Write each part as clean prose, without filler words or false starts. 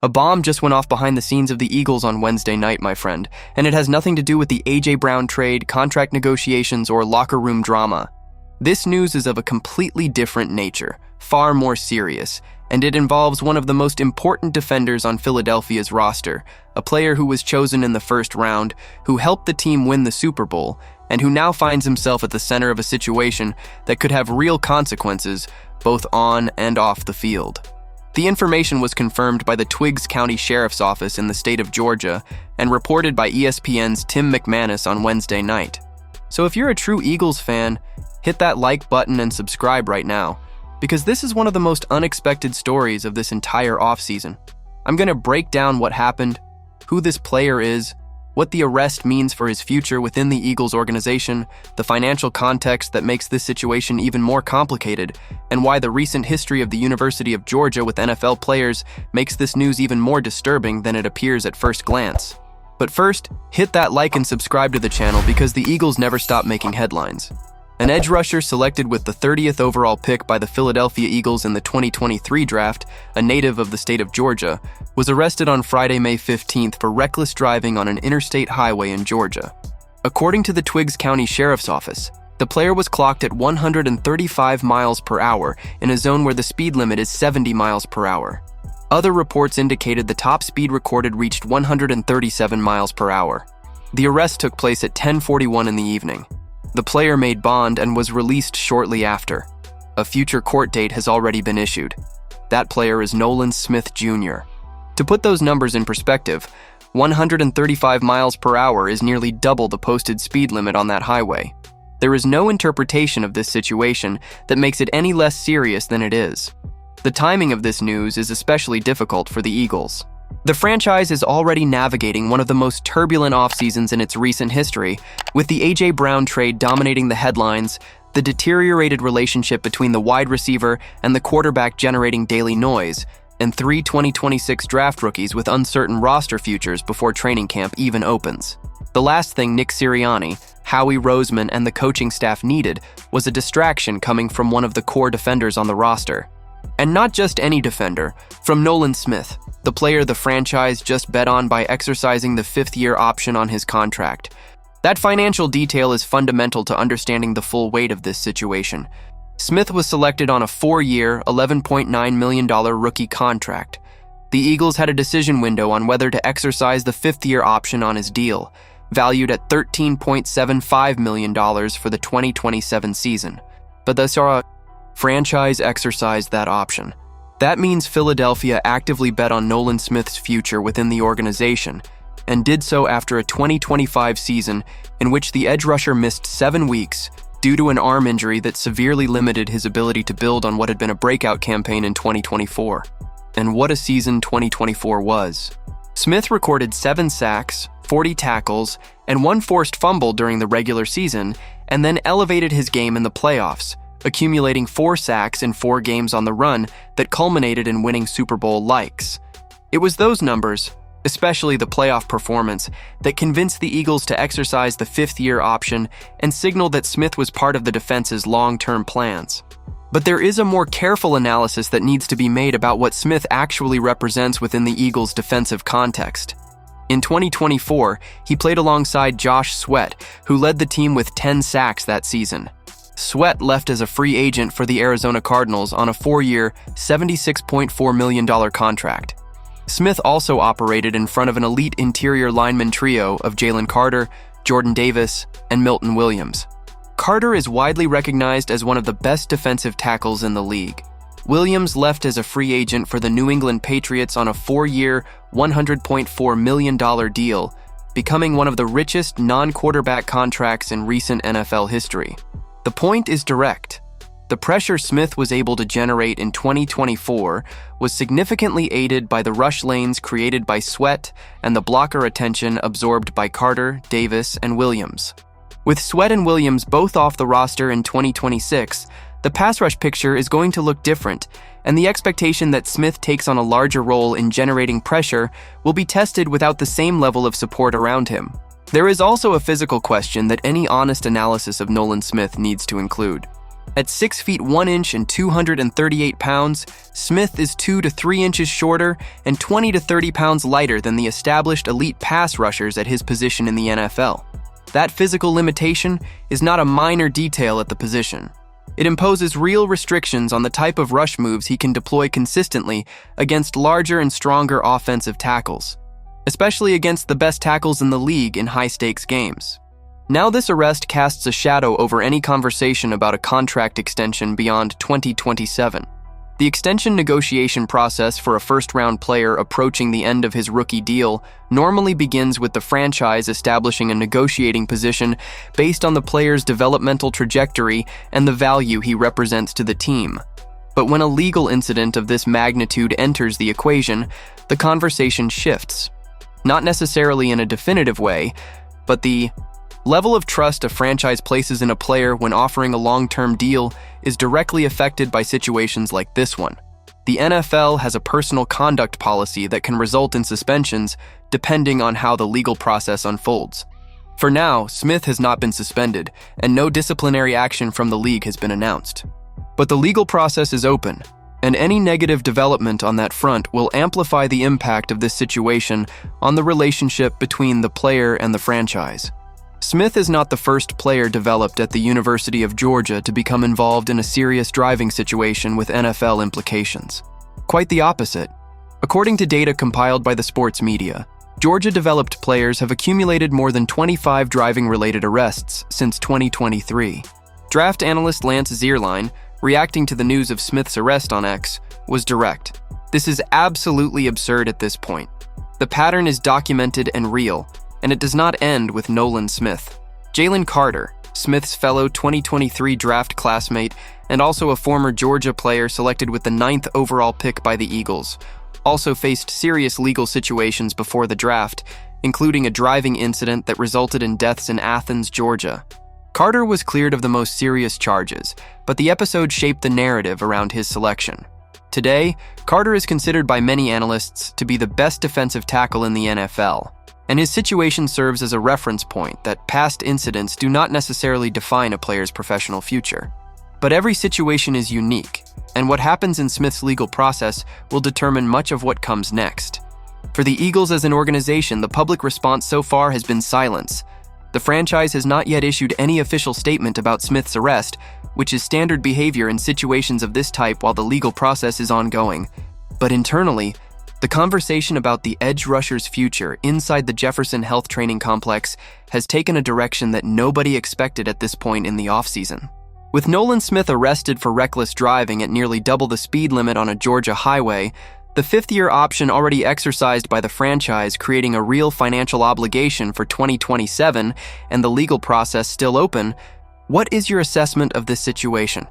A bomb just went off behind the scenes of the Eagles on Wednesday night, my friend, and it has nothing to do with the A.J. Brown trade, contract negotiations, or locker room drama. This news is of a completely different nature, far more serious, and it involves one of the most important defenders on Philadelphia's roster, a player who was chosen in the first round, who helped the team win the Super Bowl, and who now finds himself at the center of a situation that could have real consequences, both on and off the field. The information was confirmed by the Twiggs County Sheriff's Office in the state of Georgia and reported by ESPN's Tim McManus on Wednesday night. So if you're a true Eagles fan, hit that like button and subscribe right now, because this is one of the most unexpected stories of this entire offseason. I'm going to break down what happened, who this player is, what the arrest means for his future within the Eagles organization, the financial context that makes this situation even more complicated, and why the recent history of the University of Georgia with NFL players makes this news even more disturbing than it appears at first glance. But first, hit that like and subscribe to the channel because the Eagles never stop making headlines. An edge rusher selected with the 30th overall pick by the Philadelphia Eagles in the 2023 draft, a native of the state of Georgia, was arrested on Friday, May 15th for reckless driving on an interstate highway in Georgia. According to the Twiggs County Sheriff's Office, the player was clocked at 135 miles per hour in a zone where the speed limit is 70 miles per hour. Other reports indicated the top speed recorded reached 137 miles per hour. The arrest took place at 10:41 in the evening. The player made bond and was released shortly after. A future court date has already been issued. That player is Nolan Smith Jr. To put those numbers in perspective, 135 miles per hour is nearly double the posted speed limit on that highway. There is no interpretation of this situation that makes it any less serious than it is. The timing of this news is especially difficult for the Eagles. The franchise is already navigating one of the most turbulent offseasons in its recent history, with the A.J. Brown trade dominating the headlines, the deteriorated relationship between the wide receiver and the quarterback generating daily noise, and 3 2026 draft rookies with uncertain roster futures before training camp even opens. The last thing Nick Sirianni, Howie Roseman, and the coaching staff needed was a distraction coming from one of the core defenders on the roster. And not just any defender, from Nolan Smith, the player the franchise just bet on by exercising the 5th-year option on his contract. That financial detail is fundamental to understanding the full weight of this situation. Smith was selected on a 4-year, $11.9 million rookie contract. The Eagles had a decision window on whether to exercise the 5th-year option on his deal, valued at $13.75 million for the 2027 season. But the franchise exercised that option. That means Philadelphia actively bet on Nolan Smith's future within the organization, and did so after a 2025 season in which the edge rusher missed 7 weeks due to an arm injury that severely limited his ability to build on what had been a breakout campaign in 2024. And what a season 2024 was. Smith recorded 7 sacks, 40 tackles, and 1 forced fumble during the regular season, and then elevated his game in the playoffs, accumulating 4 sacks in 4 games on the run that culminated in winning Super Bowl likes. It was those numbers, especially the playoff performance, that convinced the Eagles to exercise the 5th-year option and signaled that Smith was part of the defense's long-term plans. But there is a more careful analysis that needs to be made about what Smith actually represents within the Eagles' defensive context. In 2024, he played alongside Josh Sweat, who led the team with 10 sacks that season. Sweat left as a free agent for the Arizona Cardinals on a 4-year, $76.4 million contract. Smith also operated in front of an elite interior lineman trio of Jalen Carter, Jordan Davis, and Milton Williams. Carter is widely recognized as one of the best defensive tackles in the league. Williams left as a free agent for the New England Patriots on a 4-year, $100.4 million deal, becoming one of the richest non-quarterback contracts in recent NFL history. The point is direct. The pressure Smith was able to generate in 2024 was significantly aided by the rush lanes created by Sweat and the blocker attention absorbed by Carter, Davis, and Williams. With Sweat and Williams both off the roster in 2026, the pass rush picture is going to look different, and the expectation that Smith takes on a larger role in generating pressure will be tested without the same level of support around him. There is also a physical question that any honest analysis of Nolan Smith needs to include. At 6 feet 1 inch and 238 pounds, Smith is 2 to 3 inches shorter and 20 to 30 pounds lighter than the established elite pass rushers at his position in the NFL. That physical limitation is not a minor detail at the position. It imposes real restrictions on the type of rush moves he can deploy consistently against larger and stronger offensive tackles, especially against the best tackles in the league in high-stakes games. Now this arrest casts a shadow over any conversation about a contract extension beyond 2027. The extension negotiation process for a first-round player approaching the end of his rookie deal normally begins with the franchise establishing a negotiating position based on the player's developmental trajectory and the value he represents to the team. But when a legal incident of this magnitude enters the equation, the conversation shifts. Not necessarily in a definitive way, but the level of trust a franchise places in a player when offering a long-term deal is directly affected by situations like this one. The NFL has a personal conduct policy that can result in suspensions depending on how the legal process unfolds. For now, Smith has not been suspended, and no disciplinary action from the league has been announced. But the legal process is open, and any negative development on that front will amplify the impact of this situation on the relationship between the player and the franchise. Smith is not the first player developed at the University of Georgia to become involved in a serious driving situation with NFL implications. Quite the opposite. According to data compiled by the sports media, Georgia-developed players have accumulated more than 25 driving-related arrests since 2023. Draft analyst Lance Zierlein, reacting to the news of Smith's arrest on X, was direct. "This is absolutely absurd at this point. The pattern is documented and real, and it does not end with Nolan Smith." Jalen Carter, Smith's fellow 2023 draft classmate and also a former Georgia player selected with the 9th overall pick by the Eagles, also faced serious legal situations before the draft, including a driving incident that resulted in deaths in Athens, Georgia. Carter was cleared of the most serious charges, but the episode shaped the narrative around his selection. Today, Carter is considered by many analysts to be the best defensive tackle in the NFL, and his situation serves as a reference point that past incidents do not necessarily define a player's professional future. But every situation is unique, and what happens in Smith's legal process will determine much of what comes next. For the Eagles as an organization, the public response so far has been silence. The franchise has not yet issued any official statement about Smith's arrest, which is standard behavior in situations of this type while the legal process is ongoing. But internally, the conversation about the edge rusher's future inside the Jefferson Health Training Complex has taken a direction that nobody expected at this point in the offseason. With Nolan Smith arrested for reckless driving at nearly double the speed limit on a Georgia highway, the fifth-year option already exercised by the franchise creating a real financial obligation for 2027 and the legal process still open, what is your assessment of this situation?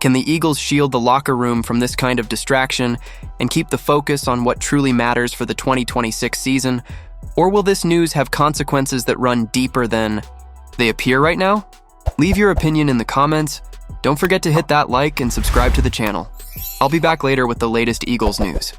Can the Eagles shield the locker room from this kind of distraction and keep the focus on what truly matters for the 2026 season? Or will this news have consequences that run deeper than they appear right now? Leave your opinion in the comments. Don't forget to hit that like and subscribe to the channel. I'll be back later with the latest Eagles news.